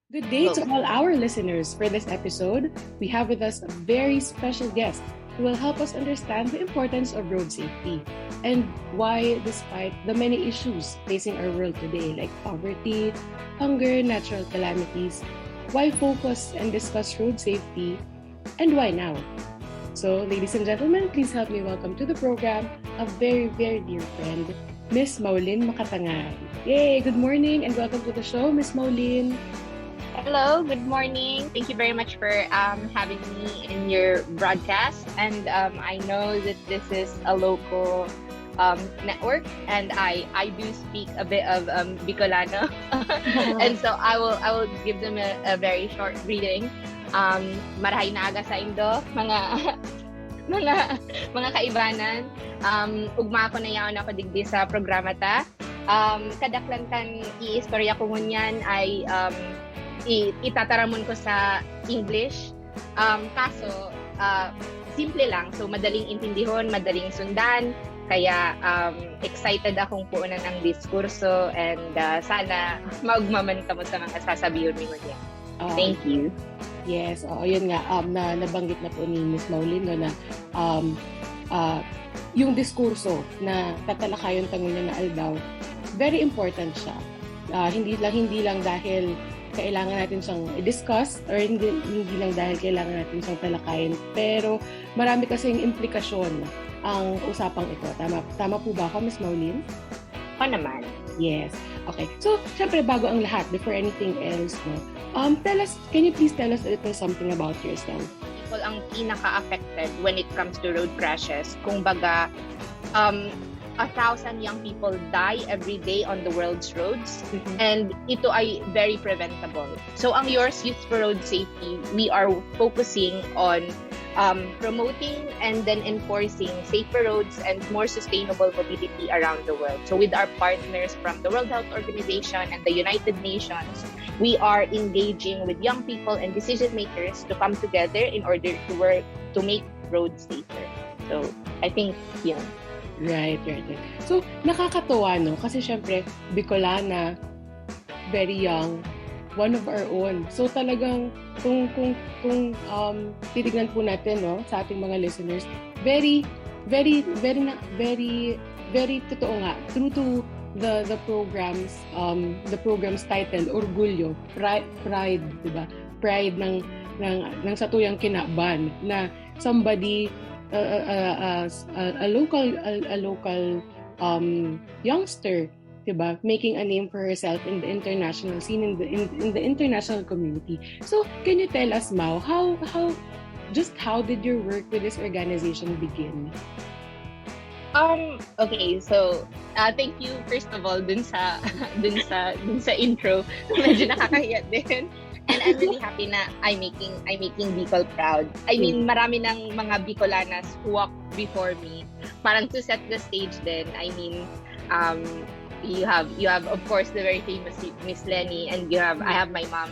Good day to Go. all our listeners. For this episode, we have with us a very special guest who will help us understand the importance of road safety and why, despite the many issues facing our world today, like poverty, hunger, natural calamities, why focus and discuss road safety and why now? So, ladies and gentlemen, please help me welcome to the program a very, very dear friend, Miss Maulin Makatangan. Yay! Good morning and welcome to the show, Miss Maulin. Hello, good morning. Thank you very much for having me in your broadcast. And I know that this is a local network, and I do speak a bit of Bicolano, and so I will give them a very short greeting. Marahay na aga sa Indo, mga mga mga kaibanan. Ugma ko na yaon ako digdi sa programa ta. Kadaklan kan iistorya ko ngunyan ay itataramon ko sa English. Kaso, simple lang. So, madaling intindihon, madaling sundan. Kaya, excited akong puunan ng diskurso and sana maugmaman ka mo sa mga sasabihin mo niya. Thank you. Yes, yun nga, nabanggit na po ni Ms. Maulin no, na yung diskurso na tatalakayon tangon niya na aldaw, very important siya. Hindi lang dahil kailangan natin siyang i-discuss or hindi lang dahil kailangan natin siyang talakayin. Pero marami kasing implikasyon ang usapang ito. Tama po ba ako, Ms. Maulin? O naman. Yes. Okay. So, syempre, bago ang lahat, before anything else, no, can you please tell us a little something about yourself? People ang pinaka-affected when it comes to road crashes. Kung baga, 1,000 young people die every day on the world's roads, and ito ay very preventable. So ang Yours Youth for Road Safety, we are focusing on promoting and then enforcing safer roads and more sustainable mobility around the world. So with our partners from the World Health Organization and the United Nations, we are engaging with young people and decision makers to come together in order to work to make roads safer. So I think yun. Right. So, nakakatuwa, no? Kasi syempre, Bicolana, very young, one of our own. So, talagang, kung titignan po natin, no, sa ating mga listeners, very totoo nga. True to the program's title, Orgulyo, pride, diba? Pride ng satuyang kinaban na somebody a local youngster, diba, making a name for herself in the international scene, in the international community. So, can you tell us, Mau, how did your work with this organization begin? Okay, so thank you first of all dun sa intro. Medyo nakakahiya din. And I'm really happy na I'm making Bicol proud. I mean, marami ng mga Bicolanas who walked before me. Parang to set the stage then. I mean, you have of course the very famous Miss Lenny, and I have my mom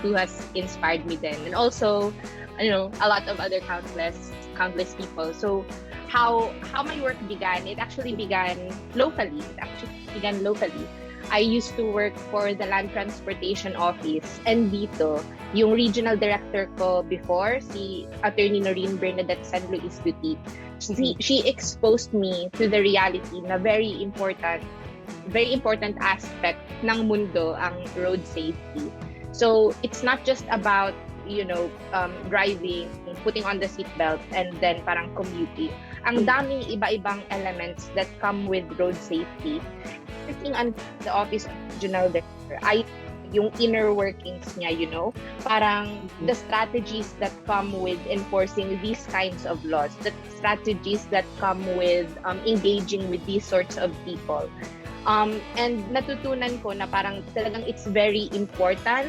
who has inspired me then, and also a lot of other countless people. So how my work began? It actually began locally. I used to work for the Land Transportation Office, and dito, yung regional director ko before, si Attorney Noreen Bernadette San Luis Duty, she exposed me to the reality na very important aspect ng mundo ang road safety. So, it's not just about, driving, putting on the seatbelt, and then parang commuting. Ang daming iba-ibang elements that come with road safety. Working on the office of regional director, yung inner workings niya, parang the strategies that come with enforcing these kinds of laws, the strategies that come with engaging with these sorts of people. And natutunan ko na parang talagang it's very important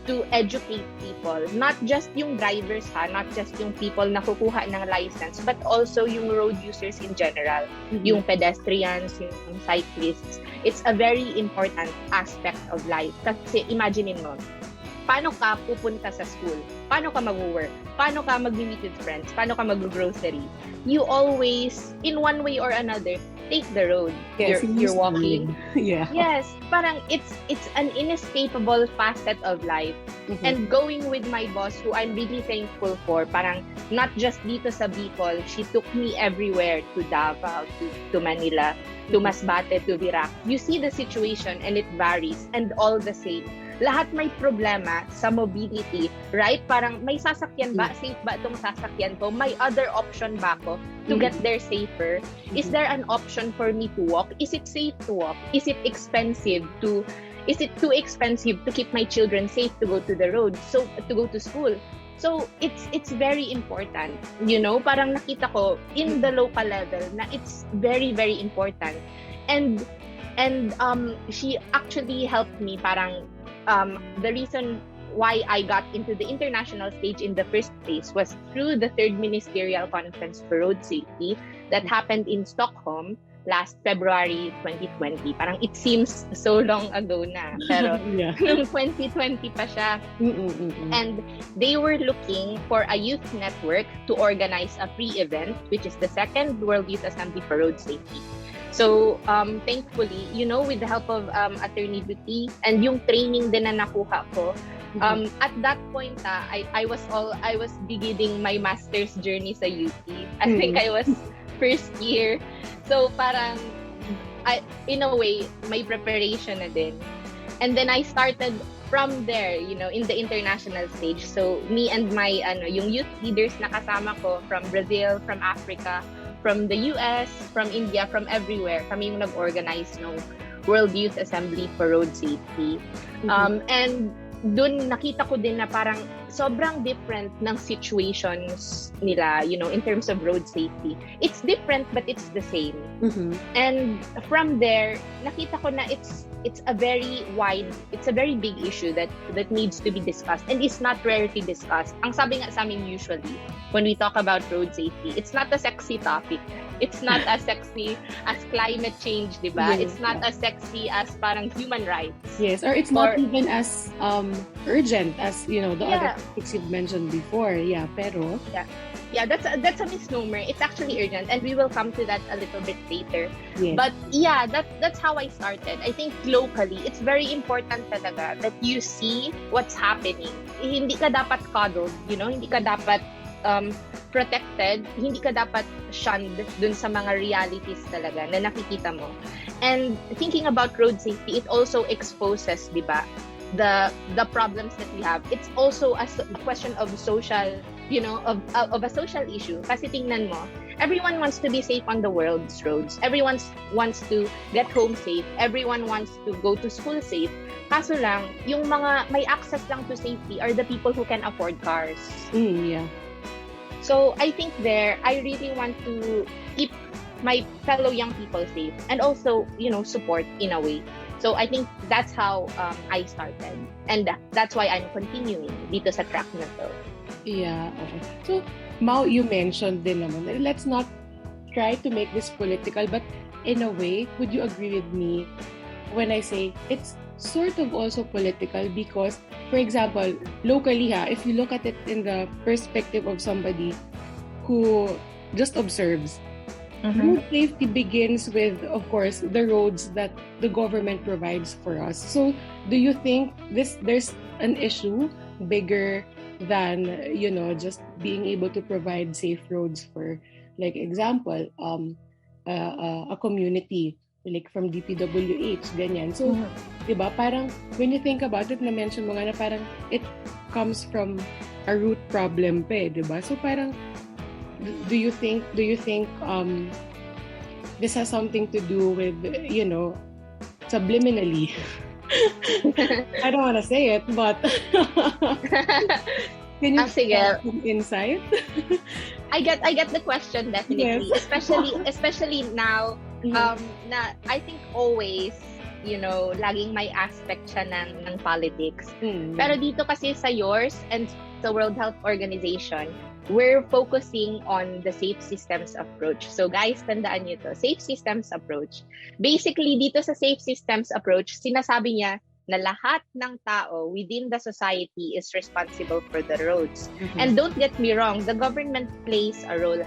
to educate people, not just yung drivers not just yung people na kukuha ng license, but also yung road users in general, yung pedestrians, yung cyclists. It's a very important aspect of life. Kasi imagine mo, paano ka pupunta sa school? Paano ka mag-work? Paano ka mag-meet with friends? Paano ka mag-grocery? You always, in one way or another, take the road. Yes, you're walking. Yeah. Yes, parang it's an inescapable facet of life. And going with my boss, who I'm really thankful for, parang not just dito sa Bicol, she took me everywhere, to Davao, to Manila, to Masbate, to Virac. You see the situation and it varies, and all the same. Lahat may problema sa mobility, right? Parang may sasakyan ba? Safe ba itong sasakyan ko? May other option ba ako to get there safer? Is there an option for me to walk? Is it safe to walk? Is it too expensive to keep my children safe to go to the road, so to go to school? So it's very important, parang nakita ko in the local level na it's very, very important. And she actually helped me, parang the reason why I got into the international stage in the first place was through the Third Ministerial Conference for Road Safety that happened in Stockholm last February 2020. Parang it seems so long ago na, pero noong 2020 pa siya. And they were looking for a youth network to organize a pre-event, which is the second World Youth Assembly for Road Safety. So, thankfully, with the help of Attorney Duty and yung training din na nakuha ko, at that point, I was beginning my master's journey sa UP. I think I was first year. So, parang, in a way, may preparation na din. And then I started from there, in the international stage. So, me and my, yung youth leaders na kasama ko from Brazil, from Africa, from the US, from India, from everywhere, kami yung nag-organize ng World Youth Assembly for Road Safety. And dun nakita ko din na parang sobrang different ng situations nila, in terms of road safety. It's different, but it's the same. And from there, nakita ko na it's a very big issue that needs to be discussed and is not rarely discussed. Ang sabi nga sa amin usually, when we talk about road safety, it's not a sexy topic. It's not as sexy as climate change, di ba? It's not as sexy as parang human rights. Yes, or it's not even as urgent as, the other topics you've mentioned before. Yeah, pero... Yeah, that's a misnomer. It's actually urgent, and we will come to that a little bit later. Yes. But yeah, that's how I started. I think locally, it's very important talaga that you see what's happening. Hindi ka dapat coddled, hindi ka dapat protected, hindi ka dapat shunned dun sa mga realities talaga na nakikita mo. And thinking about road safety, it also exposes, di ba, the problems that we have. It's also a question of social, of a social issue. Kasi tingnan mo, everyone wants to be safe on the world's roads. Everyone wants to get home safe. Everyone wants to go to school safe. Kaso lang, yung mga may access lang to safety are the people who can afford cars. So I think I really want to keep my fellow young people safe and also, support in a way. So I think that's how I started. And that's why I'm continuing dito sa track na to. Yeah, okay. So, Mau, you mentioned din naman, let's not try to make this political, but in a way, would you agree with me when I say it's sort of also political? Because, for example, locally, if you look at it in the perspective of somebody who just observes, road safety begins with, of course, the roads that the government provides for us. So, do you think there's an issue bigger than, just being able to provide safe roads for, like, example, a community, like from DPWH, ganyan. So, diba, parang, when you think about it, na-mention mo nga na parang it comes from a root problem pa, diba? So, parang, do you think this has something to do with, subliminally? I don't want to say it, but can you share some insight? I get the question, definitely. Yes. especially now, na I think always, laging may aspect siya ng politics. Pero dito kasi sa yours and sa World Health Organization, we're focusing on the safe systems approach. So guys, tandaan niyo to, safe systems approach. Basically, dito sa safe systems approach, sinasabi niya na lahat ng tao within the society is responsible for the roads. And don't get me wrong, the government plays a role,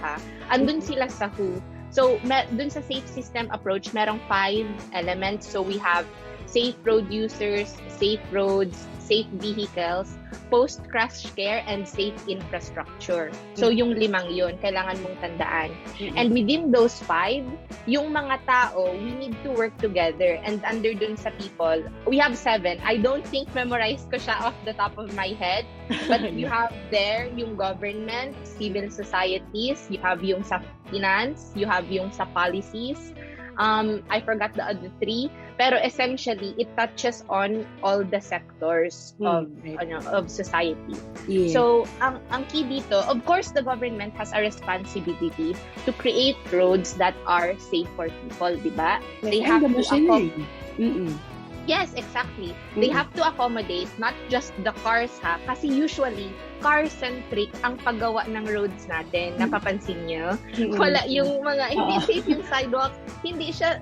Andun sila sa WHO. So, dun sa safe system approach, merong 5 elements. So, we have safe road users, safe roads, safe vehicles, post-crash care, and safe infrastructure. So yung 5 yun, kailangan mong tandaan. And within those 5, yung mga tao, we need to work together. And under dun sa people, we have 7. I don't think memorized ko siya off the top of my head. But you have there yung government, civil societies, you have yung sa finance, you have yung sa policies. I forgot the other 3, pero essentially it touches on all the sectors of society. Yeah. So ang key dito, of course, the government has a responsibility to create roads that are safe for people, di ba? They have to Yes, exactly. They have to accommodate not just the cars kasi usually car-centric ang paggawa ng roads natin. Napapansin niyo? Wala yung mga hindi safe yung sidewalks, hindi siya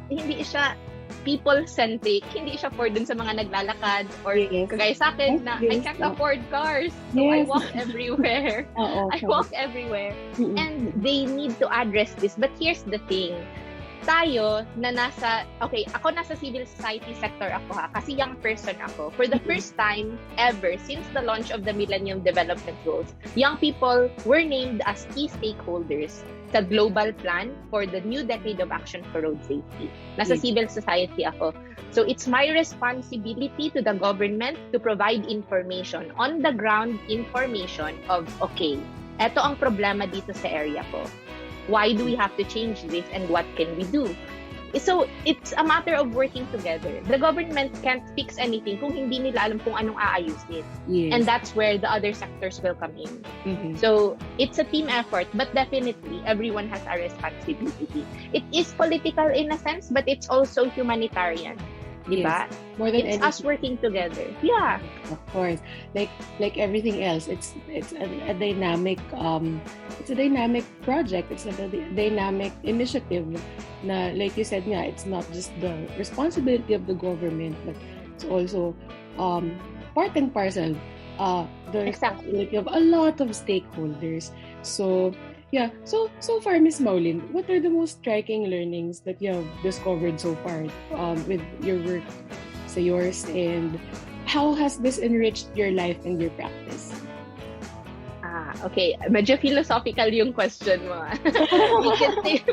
people-centric, hindi siya for dun sa mga naglalakad or kagaya sa akin na I can't afford cars. So I walk everywhere. I walk everywhere. And they need to address this. But here's the thing. Tayo na ako nasa civil society sector ako kasi young person ako. For the first time ever since the launch of the Millennium Development Goals, young people were named as key stakeholders sa global plan for the new decade of action for road safety. Nasa civil society ako. So it's my responsibility to the government to provide information, on the ground information of, eto ang problema dito sa area ko. Why do we have to change this and what can we do? So, it's a matter of working together. The government can't fix anything kung hindi nila alam kung anong aayusin. Yes. And that's where the other sectors will come in. So, it's a team effort, but definitely everyone has a responsibility. It is political in a sense, but it's also humanitarian. Diba? Yes. More than it's anything. us working together. Yeah. Of course. Like everything else, it's a dynamic project. It's a dynamic initiative na, like you said nga, it's not just the responsibility of the government, but it's also part and parcel the responsibility of a lot of stakeholders. So yeah. So far, Miss Maulin, what are the most striking learnings that you have discovered so far with your work sa yours, and how has this enriched your life and your practice? Okay. Medyo philosophical yung question mo.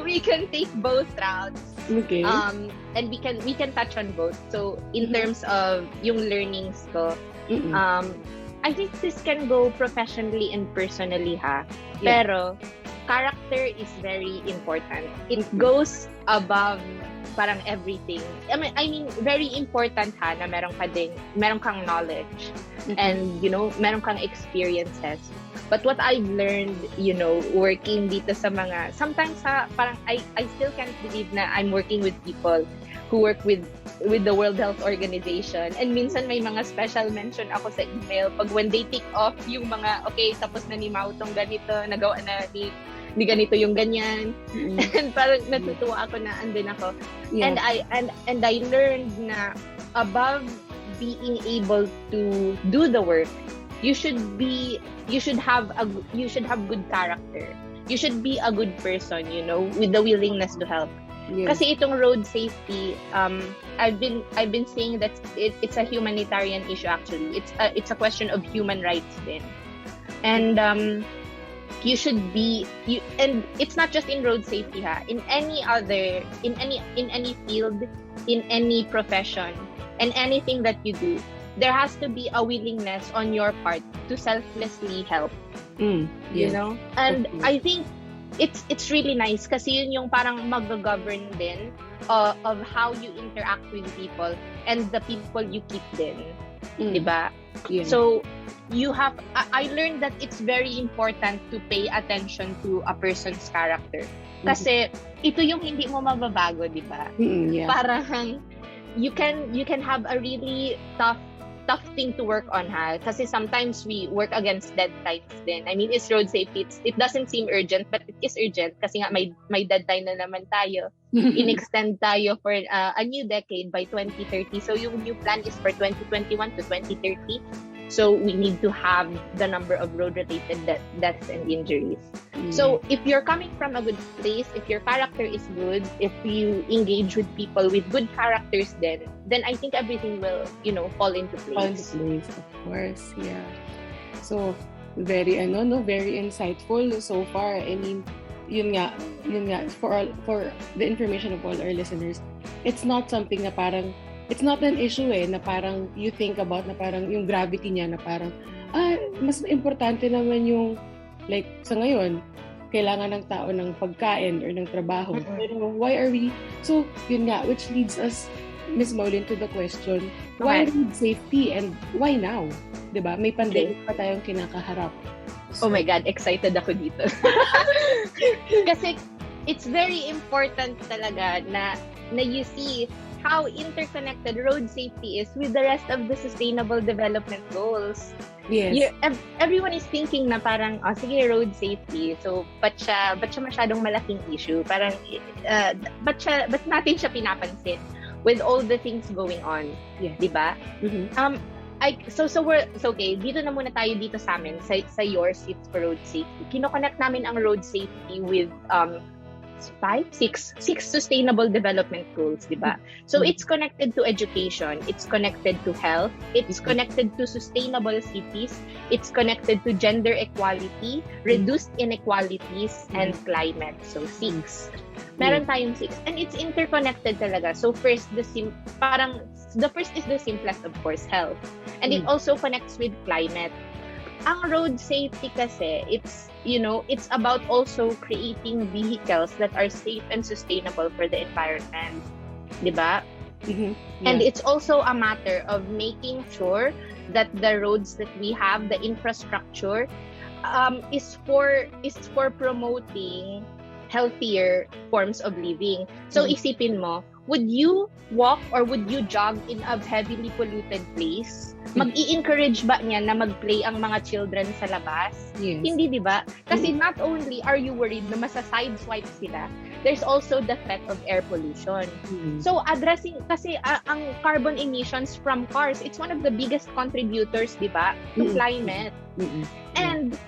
we can take both routes. Okay. And we can touch on both. So in terms of yung learnings ko, I think this can go professionally and personally Yeah. Pero character is very important. It goes above parang everything. I mean very important na meron kang knowledge and meron kang experiences. But what I've learned, working dito sa mga, sometimes parang I still can't believe na I'm working with people who work with the World Health Organization. And minsan may mga special mention ako sa email pag when they tick off yung mga, tapos na ni Mau tong ganito, nagawa na ni ganito yung ganyan. And parang natutuwa ako na andun ako. Yeah. And I learned na above being able to do the work, you should have good character. You should be a good person, with the willingness to help. Yes. Kasi itong road safety, I've been saying that it's a humanitarian issue actually. It's a question of human rights din. And you should be and it's not just in road safety in any field, in any profession, and anything that you do, there has to be a willingness on your part to selflessly help. And I think it's really nice kasi yun yung parang mag-govern din of how you interact with people and the people you keep din. Diba? Yeah. So I learned that it's very important to pay attention to a person's character. Kasi ito yung hindi mo mababago, diba? Yeah. Parang you can have a really tough thing to work on kasi sometimes we work against deadlines din. I mean, it's road safety. It doesn't seem urgent, but it is urgent kasi nga may deadline na naman tayo. In-extend tayo for a new decade by 2030. So yung new plan is for 2021 to 2030. So we need to have the number of road-related deaths and injuries. So if you're coming from a good place, if your character is good, if you engage with people with good characters, then I think everything will, fall into place. Of course, yeah. So very very insightful so far. I mean, yun nga for the information of all our listeners, it's not something na parang, it's not an issue na parang you think about na parang yung gravity niya na parang mas importante naman yung like sa ngayon kailangan ng tao ng pagkain or ng trabaho. Pero why are we so yun nga, which leads us, Miss Maulin, to the question, why road safety and why now? 'Di ba? May pandemic pa tayong kinakaharap. So, oh my God, excited ako dito. Kasi it's very important talaga na you see how interconnected road safety is with the rest of the sustainable development goals. Yes. Everyone is thinking na parang, sige, road safety. So, ba't siya masyadong malaking issue? Parang, ba't natin siya pinapansin with all the things going on? Yes. Diba? Mm-hmm. So okay, dito na muna tayo dito sa amin, sa your seats for road safety. Kinoconnect namin ang road safety with six sustainable development goals, di ba? So it's connected to education, it's connected to health, it's connected to sustainable cities, it's connected to gender equality, reduced inequalities, and climate. So 6. Meron tayong 6. And it's interconnected talaga. So first, the first is the simplest, of course, health. And it also connects with climate. Ang road safety kasi, it's about also creating vehicles that are safe and sustainable for the environment. Diba? Mm-hmm. Yeah. And it's also a matter of making sure that the roads that we have, the infrastructure, is for promoting healthier forms of living. So isipin mo, would you walk or would you jog in a heavily polluted place? Mag-i-encourage ba niya na mag-play ang mga children sa labas? Yes. Hindi, di ba? Kasi not only are you worried na masa-sideswipe sila, there's also the threat of air pollution. So addressing, kasi ang carbon emissions from cars, it's one of the biggest contributors, di ba, to climate. And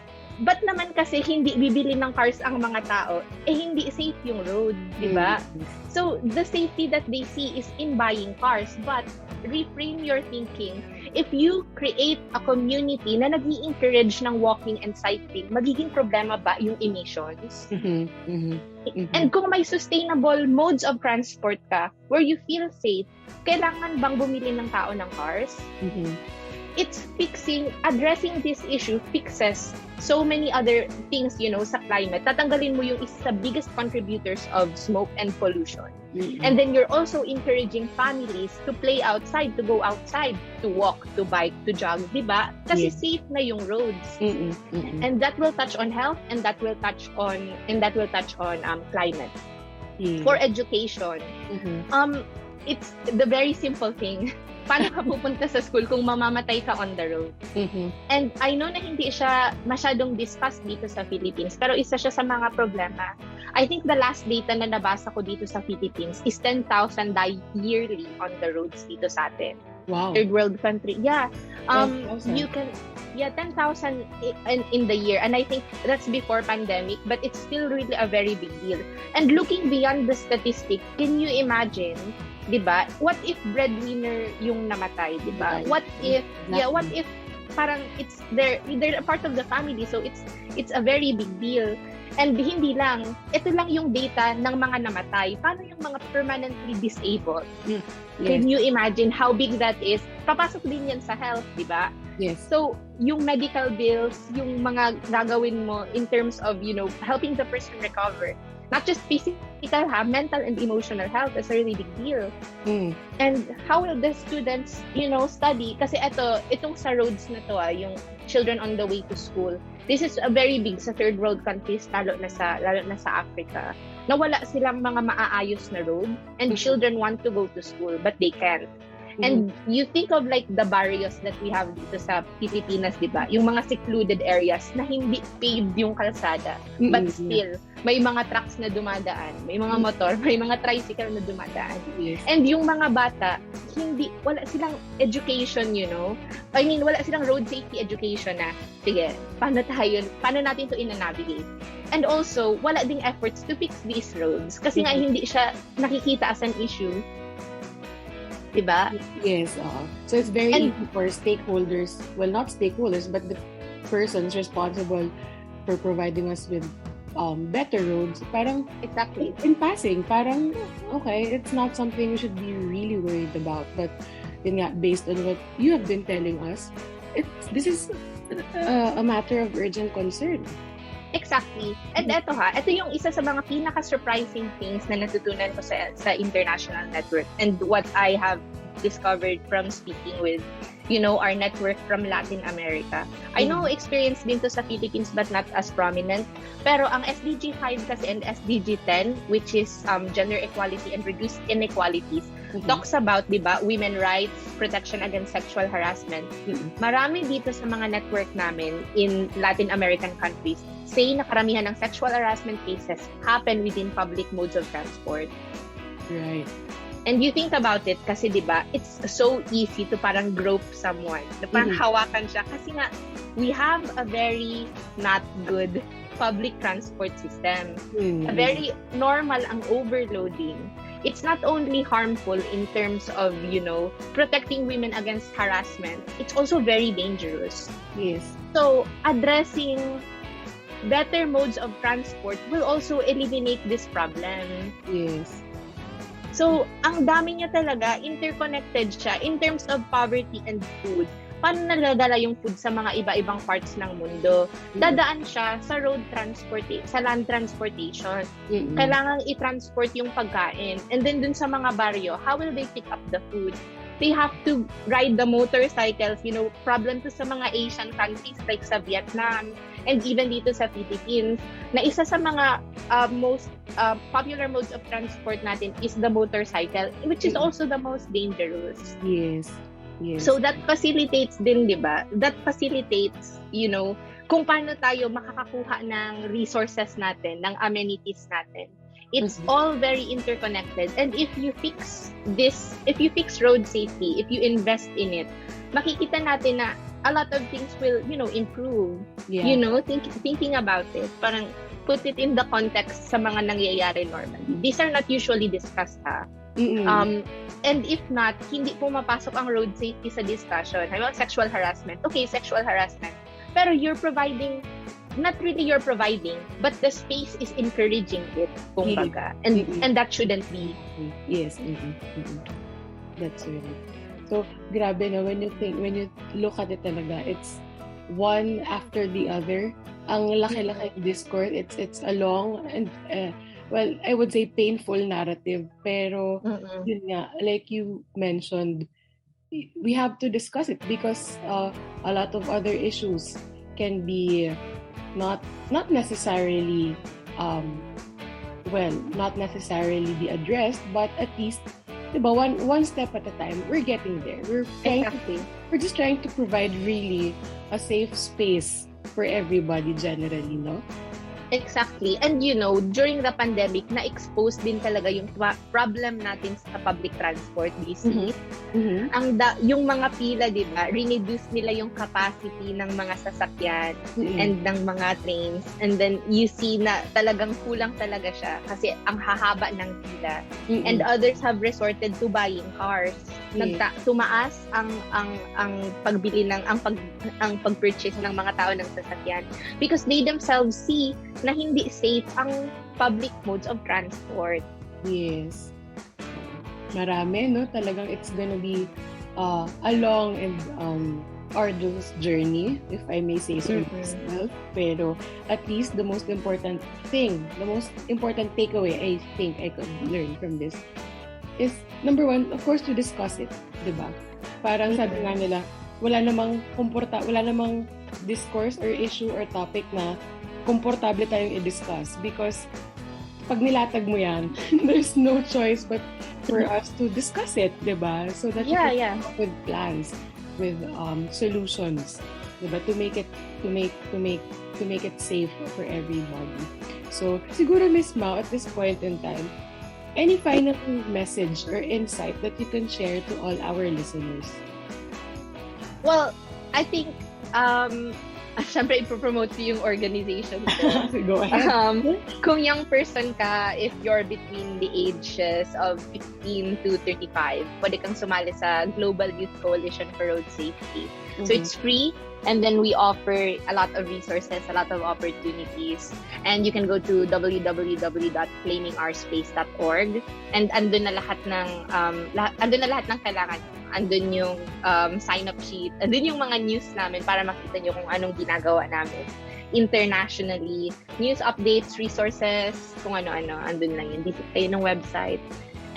but naman kasi hindi bibili ng cars ang mga tao, hindi safe yung road, di ba? So, the safety that they see is in buying cars, but reframe your thinking. If you create a community na nag-i-encourage ng walking and cycling, magiging problema ba yung emissions? And kung may sustainable modes of transport ka, where you feel safe, kailangan bang bumili ng tao ng cars? It's addressing this issue fixes so many other things, sa climate. Tatanggalin mo yung isa sa biggest contributors of smoke and pollution. And then you're also encouraging families to play outside, to go outside, to walk, to bike, to jog, diba? Kasi safe na yung roads. And that will touch on health, and that will touch on climate. For education, it's the very simple thing. Paano ka pupunta sa school kung mamamatay ka on the road? And I know na hindi siya masyadong discussed dito sa Philippines, pero isa siya sa mga problema. I think the last data na nabasa ko dito sa Philippines is 10,000 die yearly on the roads dito sa atin. Wow. Third world country. Yeah. 10,000. 10,000 in the year. And I think that's before pandemic, but it's still really a very big deal. And looking beyond the statistic, can you imagine, diba? What if breadwinner yung namatay, diba? What if parang they're a part of the family, so it's a very big deal. And hindi lang, ito lang yung data ng mga namatay. Paano yung mga permanently disabled? Yes. Can you imagine how big that is? Papasok din yan sa health, diba? Yes. So, yung medical bills, yung mga gagawin mo in terms of, helping the person recover. Not just physical, mental and emotional health is a really big deal. And how will the students, study? Kasi itong sa roads na to, yung children on the way to school, this is a very big sa third world countries, lalo na sa Africa. Na wala silang mga maaayos na road, and children want to go to school, but they can't. And you think of like the barrios that we have dito sa Pilipinas, di ba? Yung mga secluded areas na hindi paved yung kalsada. But still, may mga trucks na dumadaan, may mga motor, may mga tricycle na dumadaan. Yes. And yung mga bata, wala silang education, wala silang road safety education na, sige, paano natin to ina-navigate? And also, wala ding efforts to fix these roads kasi nga hindi siya nakikita as an issue. Diba? Yes. So it's very easy for stakeholders, well, not stakeholders, but the persons responsible for providing us with better roads, parang exactly in passing, parang okay, it's not something we should be really worried about. But yun nga, based on what you have been telling us, this is a matter of urgent concern. Exactly. And ito yung isa sa mga pinaka-surprising things na natutunan ko sa international network and what I have discovered from speaking with our network from Latin America. I know experience din to sa Philippines but not as prominent. Pero ang SDG 5 kasi and SDG 10, which is gender equality and reduced inequalities, talks about, diba, women rights, protection against sexual harassment. Marami dito sa mga network namin in Latin American countries say na karamihan ng sexual harassment cases happen within public modes of transport. Right. And you think about it kasi, diba, it's so easy to parang grope someone. Na parang hawakan siya. Kasi nga, we have a very not good public transport system. A very normal ang overloading. It's not only harmful in terms of, protecting women against harassment. It's also very dangerous. Yes. So, addressing better modes of transport will also eliminate this problem. Yes. So, ang dami niya talaga, interconnected siya in terms of poverty and food. Paano naladala yung food sa mga iba-ibang parts ng mundo? Dadaan siya sa road transport, sa land transportation. Kailangang i-transport yung pagkain. And then dun sa mga baryo, how will they pick up the food? They have to ride the motorcycles, problem to sa mga Asian countries like sa Vietnam and even dito sa Philippines, na isa sa mga most popular modes of transport natin is the motorcycle, which is also the most dangerous. Yes. Yes. So that facilitates din, di ba? That facilitates, kung paano tayo makakakuha ng resources natin, ng amenities natin. It's all very interconnected. And if you fix road safety, if you invest in it, makikita natin na a lot of things will, improve. Yeah. Thinking about it, parang put it in the context sa mga nangyayari normally. These are not usually discussed, ha? And if not, hindi pumapasok ang road safety sa discussion. Halimbawa, sexual harassment. Okay, sexual harassment. Pero not really you're providing, but the space is encouraging it, kumbaga. And that shouldn't be. Yes. That's really. So, grabe na, when you look at it talaga, it's one after the other. Ang laki-laki discourse, it's a long and well, I would say painful narrative, pero yun nga, like you mentioned, we have to discuss it because a lot of other issues can be not necessarily not necessarily be addressed, but at least, diba, one step at a time, we're getting there. We're just trying to provide really a safe space for everybody generally, no? Exactly. And during the pandemic, na-expose din talaga yung problem natin sa public transport, DC. Yung mga pila, di ba, reduce nila yung capacity ng mga sasakyan and ng mga trains. And then you see na talagang kulang talaga siya kasi ang hahaba ng pila. And others have resorted to buying cars. Tumaas ang pagbili ang pag-purchase ng mga tao ng sasakyan because they themselves see na hindi safe ang public modes of transport. Yes. Marami, no? Talagang it's gonna be a long and arduous journey, if I may say so myself. Pero at least the most important takeaway I think I could learn from this is, number one, of course, to discuss it, diba? Parang sabi nga nila, wala namang discourse or issue or topic na komportable tayong i-discuss because pag nilatag mo yan, there's no choice but for us to discuss it, diba? So that you can come up with plans, with solutions diba? To make it safe for everybody. So, siguro Miss Mao, at this point in time, any final message or insight that you can share to all our listeners? Well, I think, syempre, ipopromote ko yung organization ko. Go ahead. Kung young person ka, if you're between the ages of 15 to 35, pwede kang sumali sa Global Youth Coalition for Road Safety. So it's free, and then we offer a lot of resources, a lot of opportunities, and you can go to www.claimingourspace.org, and andun na lahat ng kailangan. Andun yung sign-up sheet, andun yung mga news namin para makita nyo kung anong ginagawa namin internationally, news updates, resources, kung ano-ano, andun lang yun. Visit kayo ng website.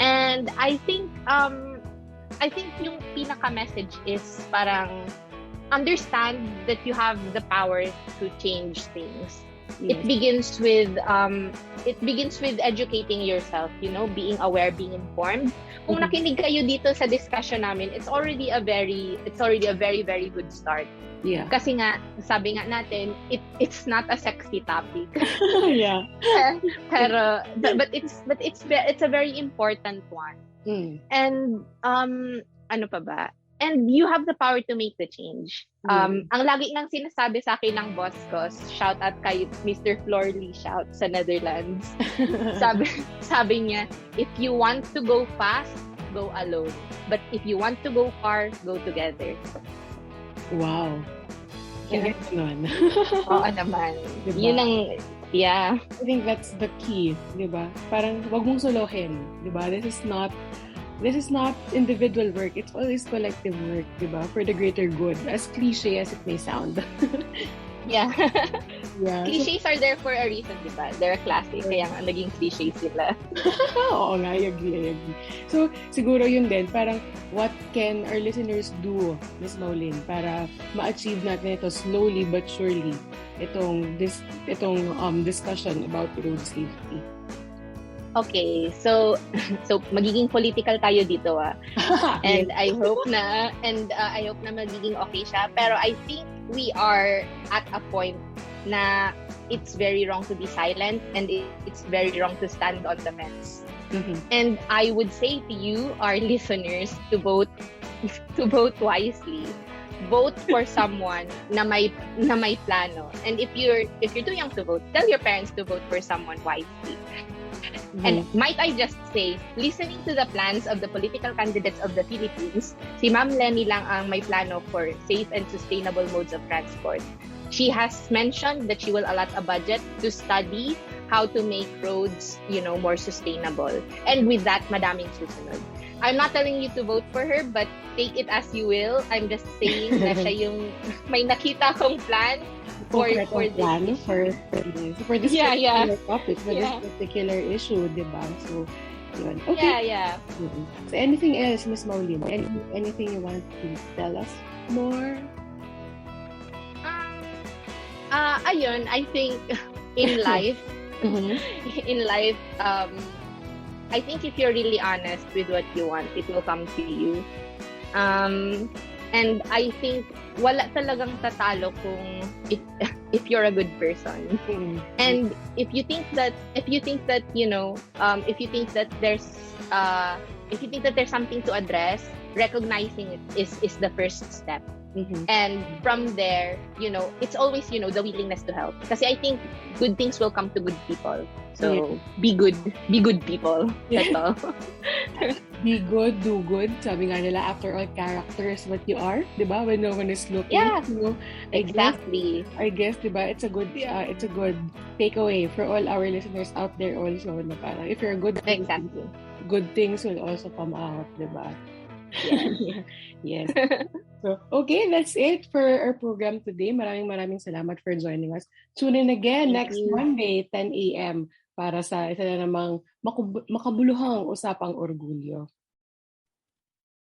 And I think yung pinaka-message is parang understand that you have the power to change things. Yes. It begins with educating yourself, being aware, being informed. Kung nakinig kayo dito sa discussion namin, it's already a very, very good start. Yeah. Kasi nga, sabi nga natin, it's not a sexy topic. Yeah. Pero but it's a very important one. And ano pa ba? And you have the power to make the change. Ang lagi nang sinasabi sa akin ng boss ko, shout out kay Mr. Florley, shout sa Netherlands. sabi niya, if you want to go fast, go alone. But if you want to go far, go together. Wow. Yeah. Nun. Oo naman. Diba? Yun ang, yeah. I think that's the key, di ba? Parang wag mong solohin, di ba? This is not individual work. It's always collective work, di ba? For the greater good. As cliche as it may sound. Yeah. Yeah. Clichés are there for a reason, di ba? They're a classic, kaya nga naging cliché sila. Oo nga, I agree. So, siguro yun din, parang what can our listeners do, Ms. Maulin, para ma-achieve natin ito slowly but surely, itong discussion about road safety. Okay, so magiging political tayo dito and I hope na magiging okay siya, pero I think we are at a point na it's very wrong to be silent and it's very wrong to stand on the fence. And I would say to you, our listeners, to vote wisely. Vote for someone na may plano. And if you're too young to vote, tell your parents to vote for someone wisely. And might I just say, listening to the plans of the political candidates of the Philippines, si Ma'am Lenny lang ang may plano for safe and sustainable modes of transport. She has mentioned that she will allot a budget to study how to make roads, more sustainable. And with that, madaming susunod. I'm not telling you to vote for her, but take it as you will. I'm just saying na siya yung may nakita kong plan for this particular topic, for this particular issue, diba? So, yun. Okay. Yeah. So, anything else, Ms. Maulin? Anything you want to tell us more? Ayun, I think in life, I think if you're really honest with what you want, it will come to you. And I think wala talagang tatalo kung if you're a good person. And if you think that there's something to address, recognizing it is the first step. And from there, it's always, the willingness to help. Kasi I think good things will come to good people. So, be good people. That's all. Be good, do good. Sabi nga nila, after all, character is what you are. Diba? When no one is looking. Yeah, exactly. I guess, diba, it's a good takeaway for all our listeners out there also. Na parang, if you're a good person, exactly, good things will also come out. Diba? Yeah. Yes. So, okay, that's it for our program today. Maraming salamat for joining us. Tune in again next Monday, 10 a.m. para sa isa na namang makabuluhang Usapang Orgulyo.